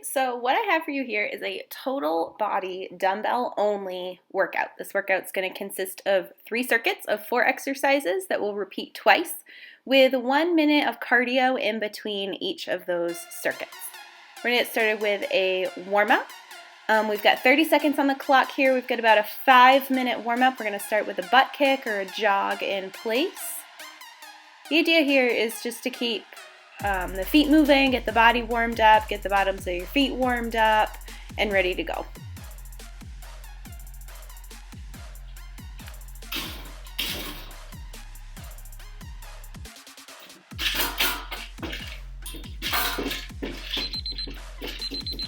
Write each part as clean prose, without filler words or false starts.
So what I have for you here is a total body dumbbell only workout. This workout's going to consist of 3 circuits of 4 exercises that will repeat twice with 1 minute of cardio in between each of those circuits. We're going to get started with a warm-up. We've got 30 seconds on the clock here. We've got about a 5-minute warm-up. We're going to start with a butt kick or a jog in place. The idea here is just to keep the feet moving, get the body warmed up, get the bottoms of your feet warmed up, and ready to go.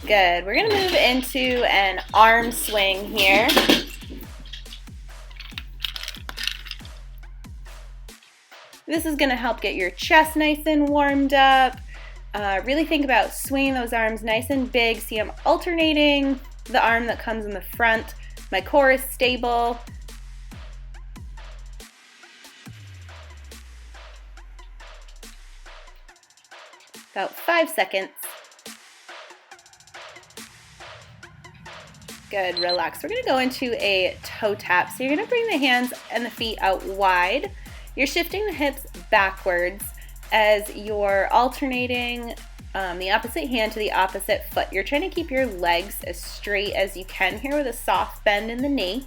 Good. We're going to move into an arm swing here. This is going to help get your chest nice and warmed up. Really think about swinging those arms nice and big. See, I'm alternating the arm that comes in the front. My core is stable. About 5 seconds. Good, relax. We're going to go into a toe tap. So you're going to bring the hands and the feet out wide. You're shifting the hips backwards as you're alternating the opposite hand to the opposite foot. You're trying to keep your legs as straight as you can here with a soft bend in the knee.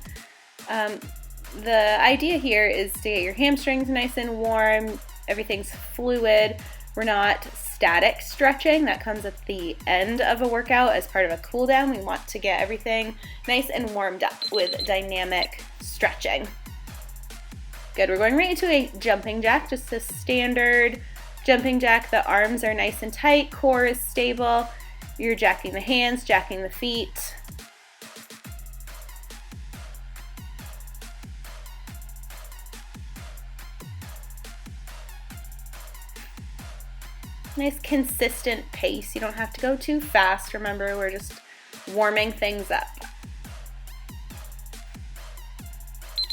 The idea here is to get your hamstrings nice and warm. Everything's fluid. We're not static stretching. That comes at the end of a workout as part of a cool down. We want to get everything nice and warmed up with dynamic stretching. Good, we're going right into a jumping jack, just a standard jumping jack. The arms are nice and tight, core is stable. You're jacking the hands, jacking the feet. Nice consistent pace. You don't have to go too fast. Remember, we're just warming things up.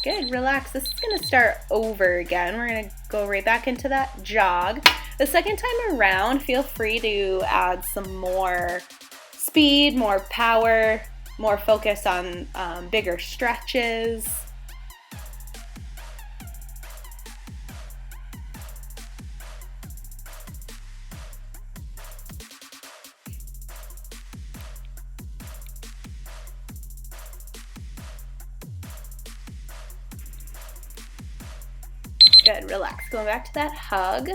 Good, relax. This is going to start over again. We're going to go right back into that jog. The second time around, feel free to add some more speed, more power, more focus on bigger stretches. Good, relax. Going back to that hug.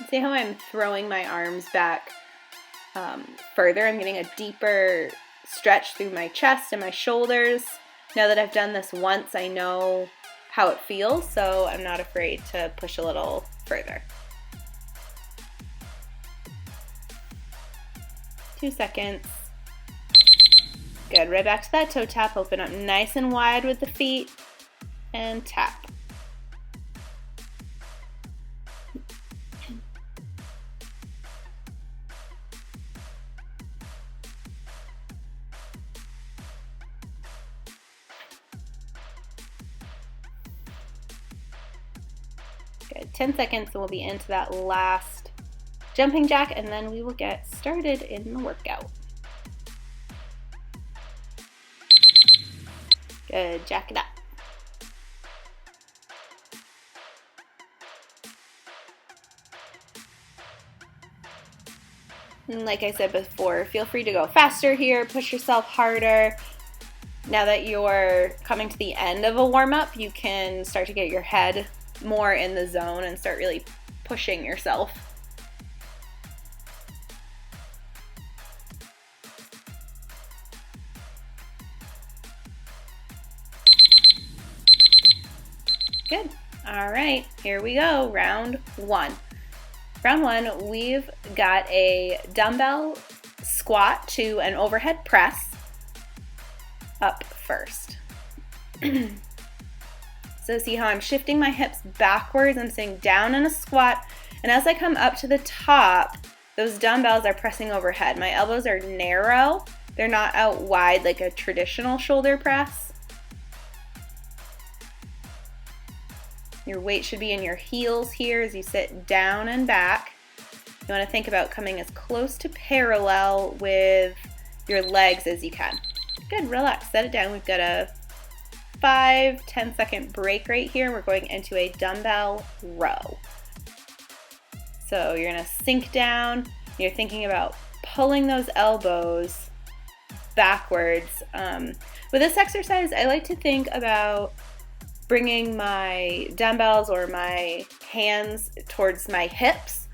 See how I'm throwing my arms back further? I'm getting a deeper stretch through my chest and my shoulders. Now that I've done this once, I know how it feels, so I'm not afraid to push a little further. 2 seconds. Good, right back to that toe tap. Open up nice and wide with the feet and tap. Good, 10 seconds and we'll be into that last jumping jack, and then we will get started in the workout. Good, jack it up. And like I said before, feel free to go faster here, push yourself harder. Now that you're coming to the end of a warm-up, you can start to get your head more in the zone and start really pushing yourself. Good. All right, here we go. Round 1. Round 1, we've got a dumbbell squat to an overhead press up first. So see how I'm shifting my hips backwards. I'm sitting down in a squat, and as I come up to the top, those dumbbells are pressing overhead. My elbows are narrow. They're not out wide like a traditional shoulder press. Your weight should be in your heels here as you sit down and back. You want to think about coming as close to parallel with your legs as you can. Good, relax, set it down. We've got a 5-10 second break right here. We're going into a dumbbell row. So you're gonna sink down. You're thinking about pulling those elbows backwards. With this exercise, I like to think about bringing my dumbbells or my hands towards my hips.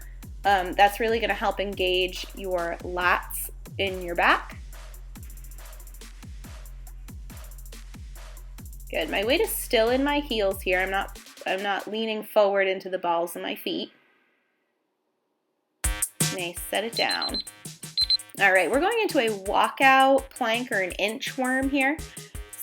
That's really gonna help engage your lats in your back. Good, my weight is still in my heels here. I'm not leaning forward into the balls of my feet. Nice, set it down. All right, we're going into a walkout plank or an inchworm here.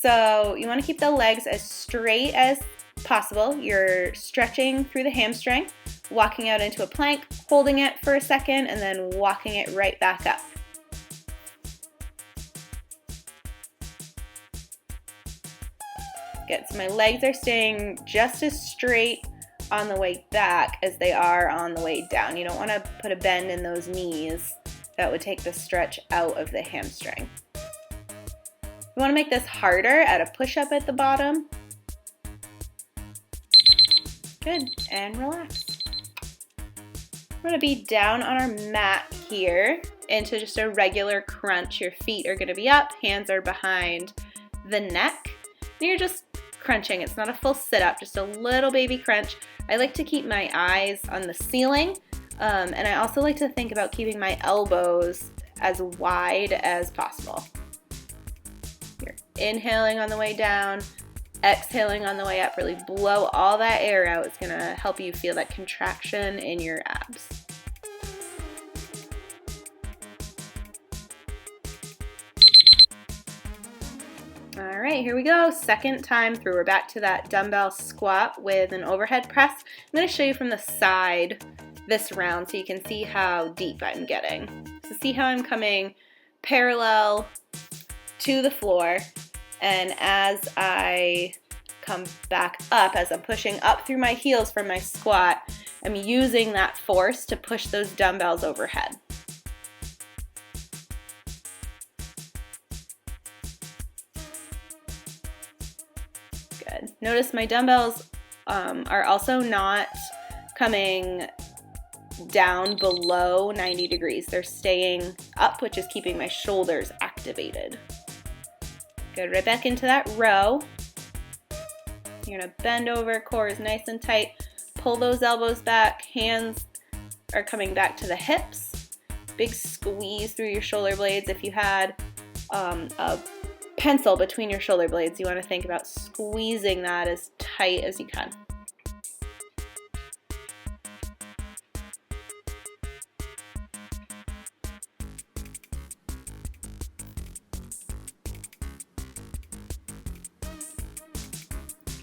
So you want to keep the legs as straight as possible. You're stretching through the hamstring, walking out into a plank, holding it for a second, and then walking it right back up. Good, so my legs are staying just as straight on the way back as they are on the way down. You don't want to put a bend in those knees. That would take the stretch out of the hamstring. You want to make this harder, add a push-up at the bottom. Good, and relax. We're going to be down on our mat here into just a regular crunch. Your feet are going to be up, hands are behind the neck, and you're just crunching. It's not a full sit-up, just a little baby crunch. I like to keep my eyes on the ceiling, and I also like to think about keeping my elbows as wide as possible. You're inhaling on the way down, exhaling on the way up. Really blow all that air out. It's going to help you feel that contraction in your abs. All right, here we go. Second time through. We're back to that dumbbell squat with an overhead press. I'm going to show you from the side this round so you can see how deep I'm getting. So see how I'm coming parallel to the floor, and as I come back up, as I'm pushing up through my heels from my squat, I'm using that force to push those dumbbells overhead. Good. Notice my dumbbells are also not coming down below 90 degrees. They're staying up, which is keeping my shoulders activated. Good, right back into that row. You're gonna bend over, core is nice and tight. Pull those elbows back, hands are coming back to the hips. Big squeeze through your shoulder blades. If you had a pencil between your shoulder blades, you want to think about squeezing that as tight as you can.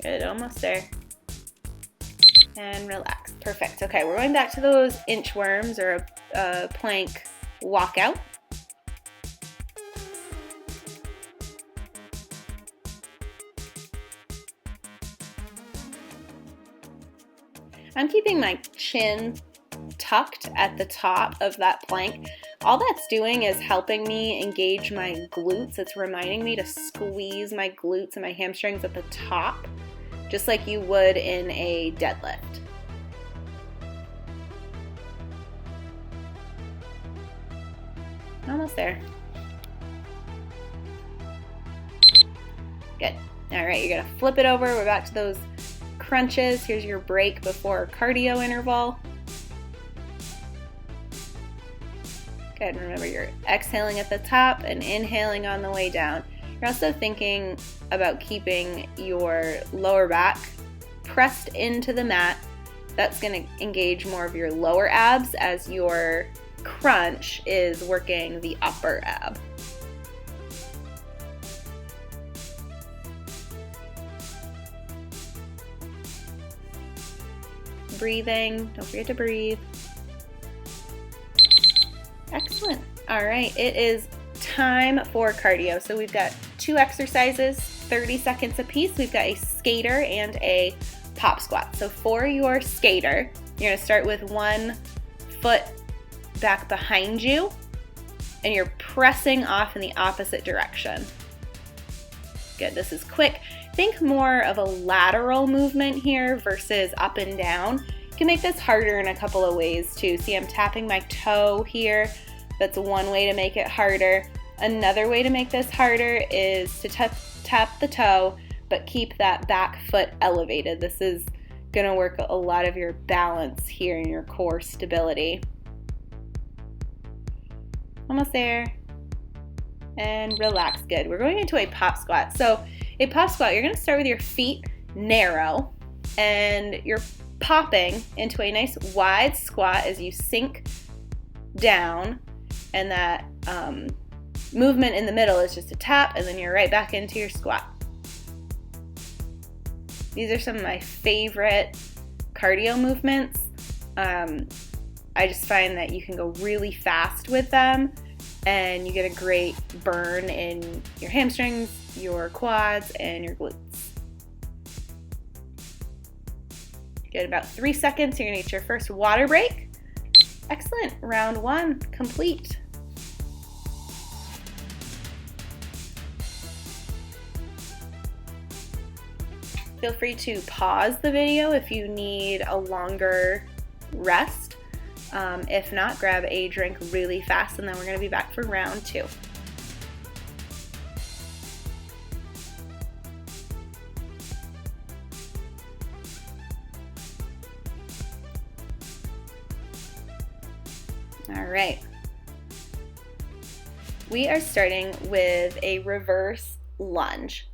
Good, almost there. And relax. Perfect. Okay, we're going back to those inchworms or a plank walkout. I'm keeping my chin tucked at the top of that plank. All that's doing is helping me engage my glutes. It's reminding me to squeeze my glutes and my hamstrings at the top, just like you would in a deadlift. Almost there. Good. All right, you're gonna flip it over. We're back to those crunches. Here's your break before cardio interval. Good. Remember, you're exhaling at the top and inhaling on the way down. You're also thinking about keeping your lower back pressed into the mat. That's going to engage more of your lower abs as your crunch is working the upper ab. Breathing, don't forget to breathe. Excellent. All right, it is time for cardio. So we've got two exercises, 30 seconds apiece. We've got a skater and a pop squat. So for your skater, you're gonna start with one foot back behind you, and you're pressing off in the opposite direction. Good, this is quick. Think more of a lateral movement here versus up and down. You can make this harder in a couple of ways too. See, I'm tapping my toe here. That's one way to make it harder. Another way to make this harder is to tap the toe, but keep that back foot elevated. This is gonna work a lot of your balance here and your core stability. Almost there. And relax, good. We're going into a pop squat. So a pop squat, you're gonna start with your feet narrow, and you're popping into a nice wide squat as you sink down, and that movement in the middle is just a tap, and then you're right back into your squat. These are some of my favorite cardio movements. I just find that you can go really fast with them, and you get a great burn in your hamstrings, your quads, and your glutes. Get about 3 seconds. You're gonna get your first water break. Excellent. Round one complete. Feel free to pause the video if you need a longer rest. If not, grab a drink really fast, and then we're going to be back for round two. All right. We are starting with a reverse lunge.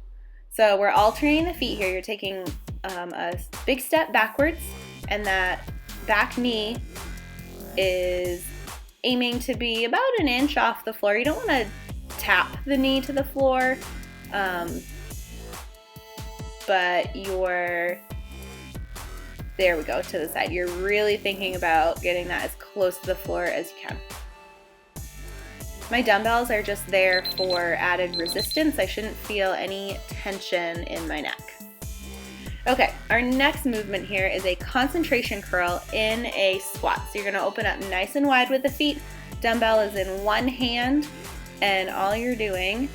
So we're alternating the feet here. You're taking a big step backwards, and that back knee is aiming to be about an inch off the floor. You don't want to tap the knee to the floor, but there we go, to the side. You're really thinking about getting that as close to the floor as you can. My dumbbells are just there for added resistance. I shouldn't feel any tension in my neck. Okay, our next movement here is a concentration curl in a squat. So you're gonna open up nice and wide with the feet. Dumbbell is in one hand, and all you're doing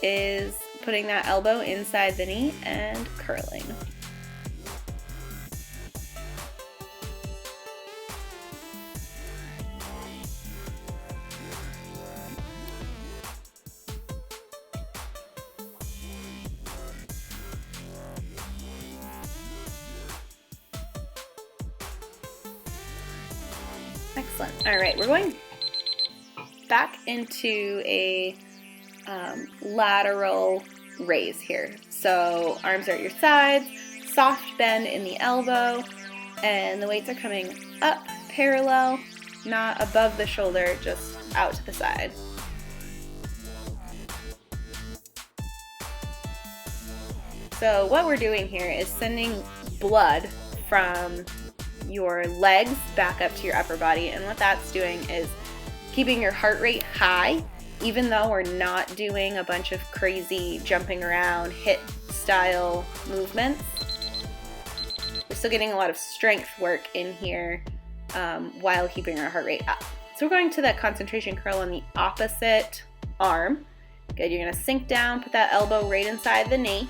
is putting that elbow inside the knee and curling. Excellent. All right, we're going back into a lateral raise here. So arms are at your sides, soft bend in the elbow, and the weights are coming up parallel, not above the shoulder, just out to the side. So what we're doing here is sending blood from your legs back up to your upper body, and what that's doing is keeping your heart rate high, even though we're not doing a bunch of crazy jumping around hit style movements. We're still getting a lot of strength work in here while keeping our heart rate up. So we're going to that concentration curl on the opposite arm. Good, you're gonna sink down, put that elbow right inside the knee.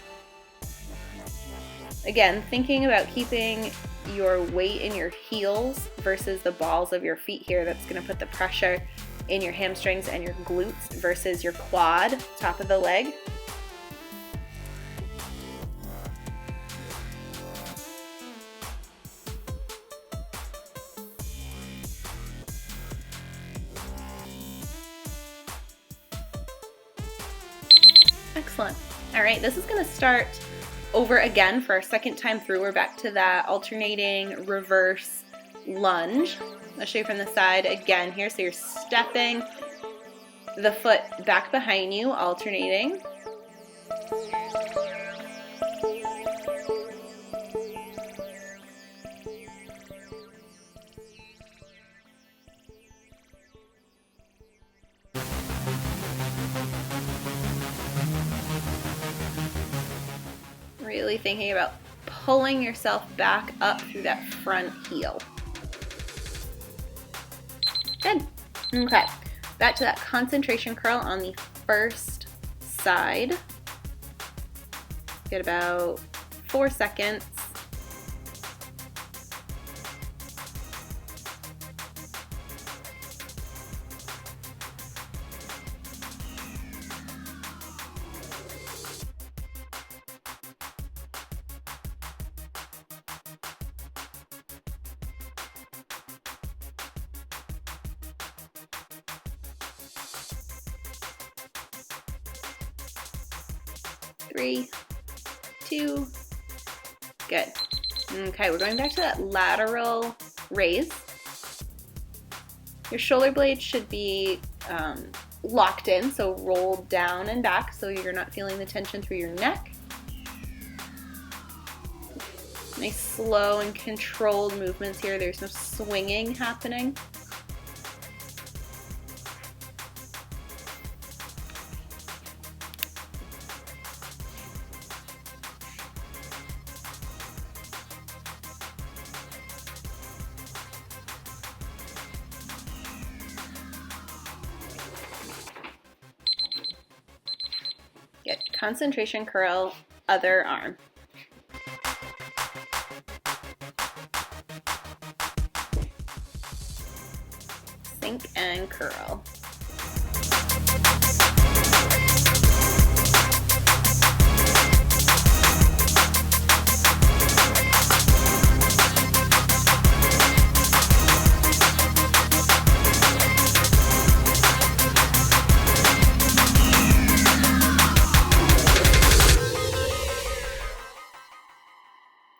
Again, thinking about keeping your weight in your heels versus the balls of your feet here. That's going to put the pressure in your hamstrings and your glutes versus your quad, top of the leg. Excellent. All right, this is going to start over again for our second time through. We're back to that alternating reverse lunge. I'll show you from the side again here. So you're stepping the foot back behind you, alternating. Really thinking about pulling yourself back up through that front heel. Good. Okay, back to that concentration curl on the first side. Get about 4 seconds. Three, 2, good. Okay, we're going back to that lateral raise. Your shoulder blades should be locked in, so rolled down and back so you're not feeling the tension through your neck. Nice slow and controlled movements here. There's no swinging happening. Good. Concentration curl, other arm. Sink and curl.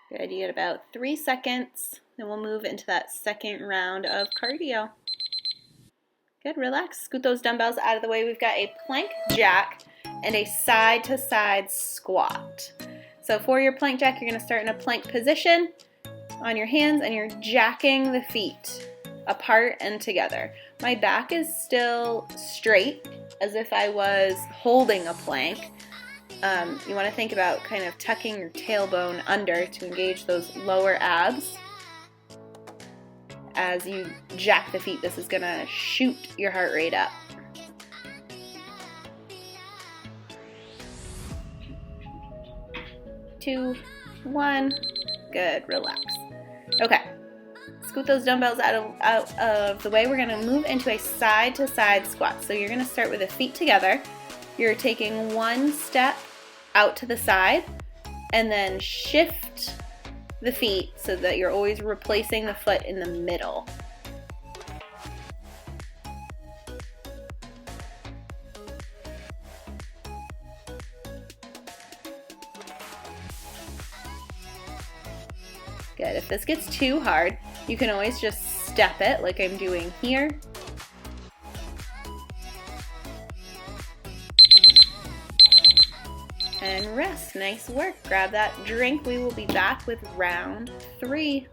Good, you get about 3 seconds, then we'll move into that second round of cardio. Good, relax. Scoot those dumbbells out of the way. We've got a plank jack and a side-to-side squat. So for your plank jack, you're going to start in a plank position on your hands, and you're jacking the feet apart and together. My back is still straight, as if I was holding a plank. You want to think about kind of tucking your tailbone under to engage those lower abs. As you jack the feet, this is going to shoot your heart rate up. Two, 1, good, relax. Okay, scoot those dumbbells out of the way. We're going to move into a side-to-side squat. So you're going to start with the feet together. You're taking 1 step out to the side and then shift the feet so that you're always replacing the foot in the middle. Good. If this gets too hard, you can always just step it like I'm doing here. And rest. Nice work. Grab that drink. We will be back with round 3.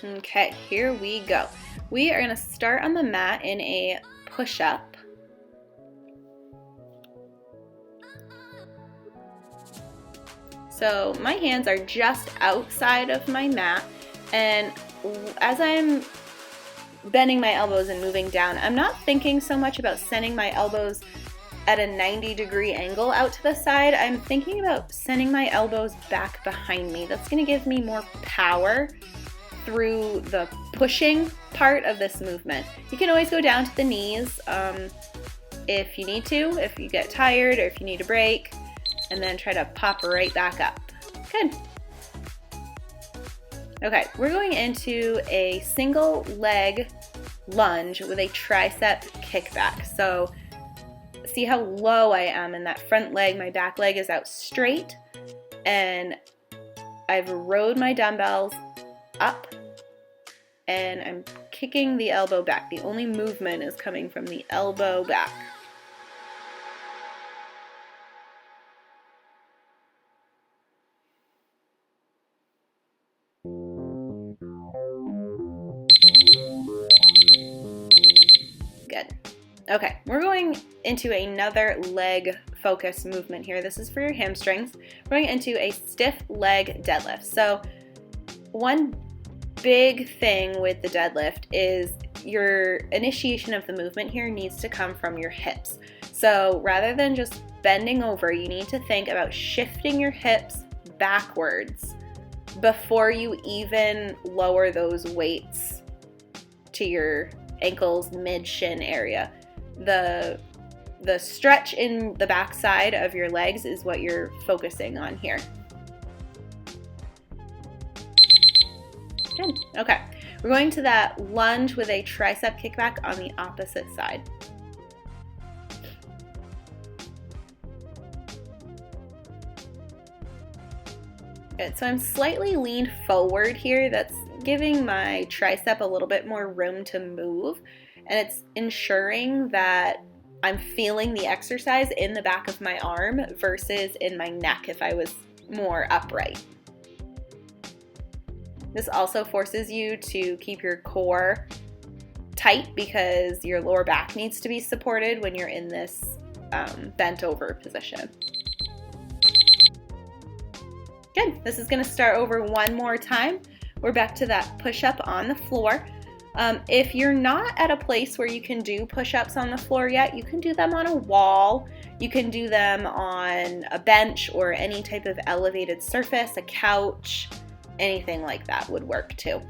Okay, here we go. We are going to start on the mat in a push-up. So my hands are just outside of my mat, and as I'm bending my elbows and moving down, I'm not thinking so much about sending my elbows at a 90-degree angle out to the side. I'm thinking about sending my elbows back behind me. That's going to give me more power through the pushing part of this movement. You can always go down to the knees if you need to, if you get tired or if you need a break, and then try to pop right back up. Good. Okay, we're going into a single leg lunge with a tricep kickback. So see how low I am in that front leg. My back leg is out straight, and I've rowed my dumbbells up and I'm kicking the elbow back. The only movement is coming from the elbow back. Good. Okay, we're going into another leg focus movement here. This is for your hamstrings. We're going into a stiff leg deadlift. So one big thing with the deadlift is your initiation of the movement here needs to come from your hips. So rather than just bending over, you need to think about shifting your hips backwards before you even lower those weights to your ankles, mid-shin area. The stretch in the backside of your legs is what you're focusing on here. Good. Okay. We're going to that lunge with a tricep kickback on the opposite side. Good. So I'm slightly leaned forward here. That's giving my tricep a little bit more room to move, and it's ensuring that I'm feeling the exercise in the back of my arm versus in my neck if I was more upright. This also forces you to keep your core tight because your lower back needs to be supported when you're in this bent over position. Good. This is going to start over one more time. We're back to that push-up on the floor. If you're not at a place where you can do push-ups on the floor yet, you can do them on a wall. You can do them on a bench or any type of elevated surface, a couch, anything like that would work too.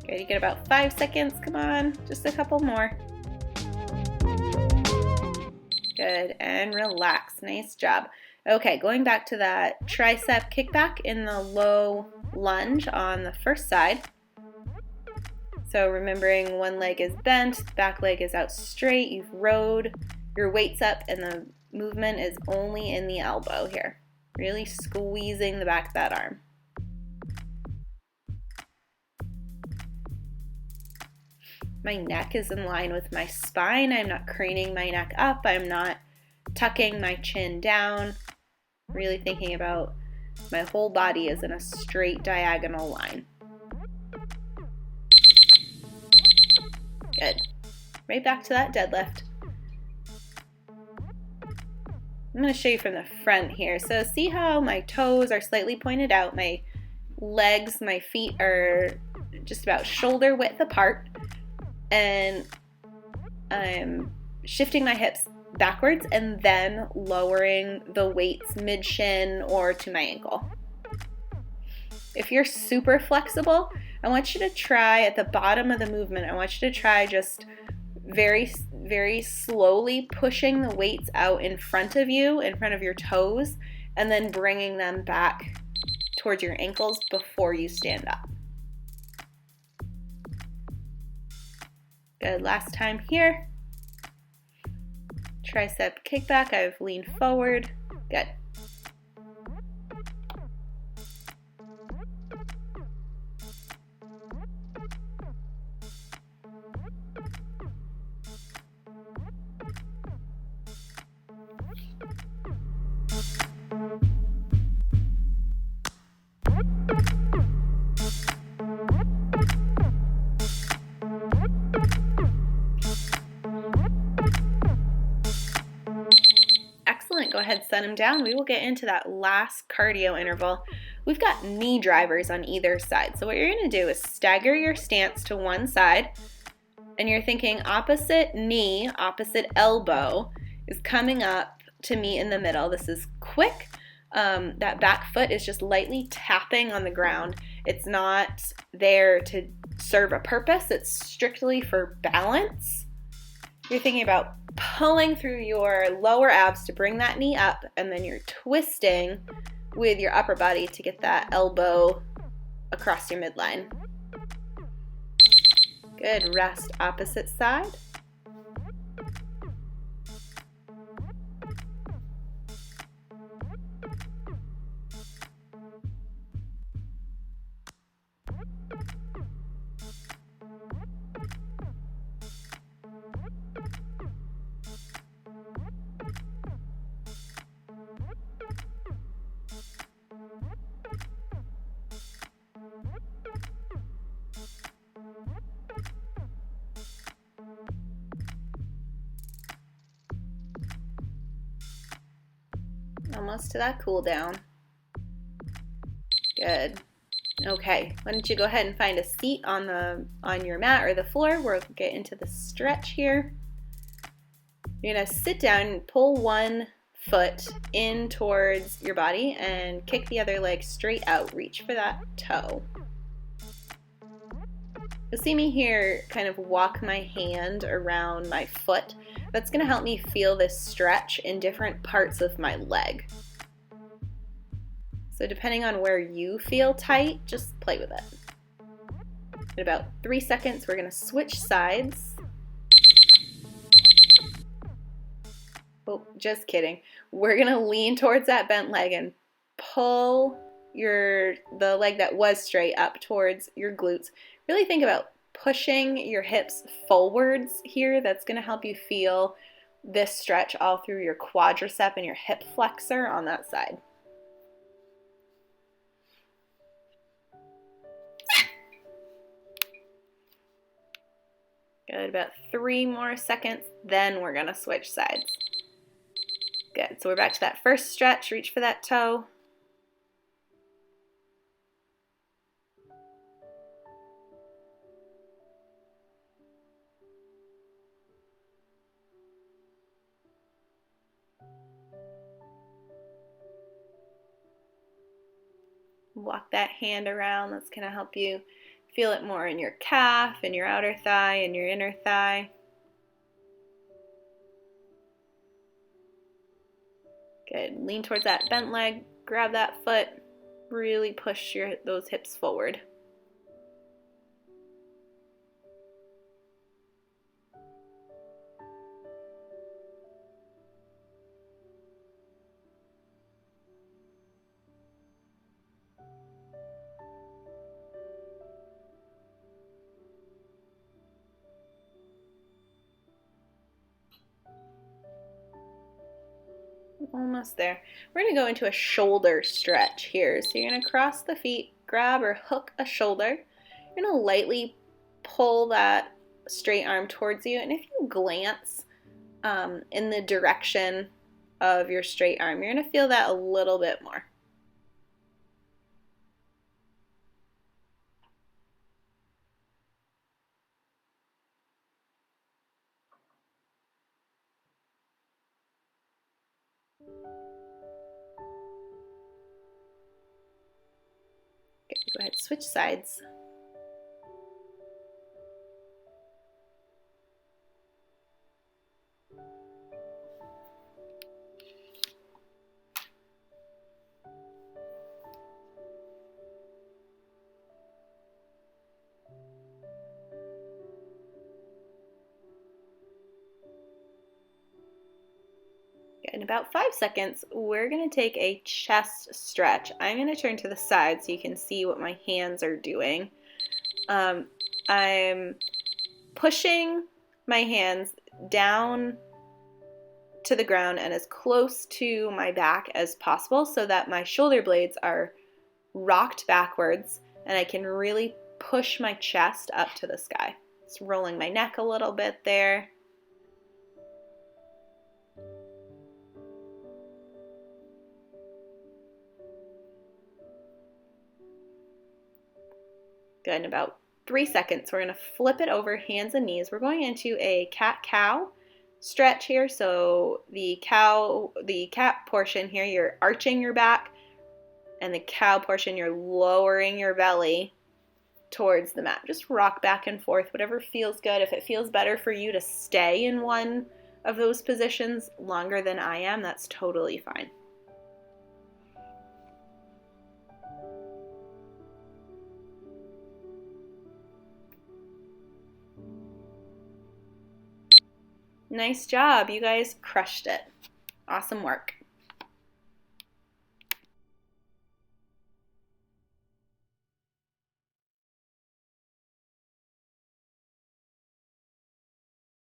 Good, you get about 5 seconds. Come on, just a couple more. Good, and relax. Nice job. Okay, going back to that tricep kickback in the low lunge on the first side. So remembering one leg is bent, the back leg is out straight, you've rowed your weights up, and the movement is only in the elbow here. Really squeezing the back of that arm. My neck is in line with my spine. I'm not craning my neck up. I'm not tucking my chin down. Really thinking about my whole body is in a straight diagonal line. Good. Right back to that deadlift. I'm going to show you from the front here. So see how my toes are slightly pointed out. My legs, my feet are just about shoulder width apart. And I'm shifting my hips backwards and then lowering the weights mid-shin or to my ankle. If you're super flexible, I want you to try at the bottom of the movement, I want you to try just very, very slowly pushing the weights out in front of you, in front of your toes, and then bringing them back towards your ankles before you stand up. Good, last time here. Tricep kickback, I've leaned forward. Good. Go ahead, set them down. We will get into that last cardio interval. We've got knee drivers on either side. So what you're going to do is stagger your stance to one side, and you're thinking opposite knee, opposite elbow is coming up to meet in the middle. This is quick. That back foot is just lightly tapping on the ground. It's not there to serve a purpose. It's strictly for balance. You're thinking about pulling through your lower abs to bring that knee up, and then you're twisting with your upper body to get that elbow across your midline. Good, rest opposite side. almost to that cool down. Good. Okay, why don't you go ahead and find a seat on your mat or the floor. We'll get into the stretch here. You're gonna sit down and pull one foot in towards your body and kick the other leg straight out. Reach for that toe. You'll see me here kind of walk my hand around my foot. That's gonna help me feel this stretch in different parts of my leg. So depending on where you feel tight, just play with it. In about 3 seconds, we're gonna switch sides. Oh, just kidding. We're gonna lean towards that bent leg and pull the leg that was straight up towards your glutes. Really think about pushing your hips forwards here. That's gonna help you feel this stretch all through your quadricep and your hip flexor on that side. Good, about 3 more seconds, then we're gonna switch sides. Good, so we're back to that first stretch. Reach for that toe. Walk that hand around. That's gonna help you feel it more in your calf, and your outer thigh, and your inner thigh. Good. Lean towards that bent leg, grab that foot, really push those hips forward. Almost there. We're going to go into a shoulder stretch here. So you're going to cross the feet, grab or hook a shoulder. You're going to lightly pull that straight arm towards you. And if you glance in the direction of your straight arm, you're going to feel that a little bit more. Okay, go ahead, switch sides. In about 5 seconds, we're going to take a chest stretch. I'm going to turn to the side so you can see what my hands are doing. I'm pushing my hands down to the ground and as close to my back as possible so that my shoulder blades are rocked backwards and I can really push my chest up to the sky. Just rolling my neck a little bit there. Good, in about 3 seconds, we're going to flip it over, hands and knees. We're going into a cat-cow stretch here. So the cat portion here, you're arching your back, and the cow portion, you're lowering your belly towards the mat. Just rock back and forth, whatever feels good. If it feels better for you to stay in one of those positions longer than I am, that's totally fine. Nice job. You guys crushed it. Awesome work.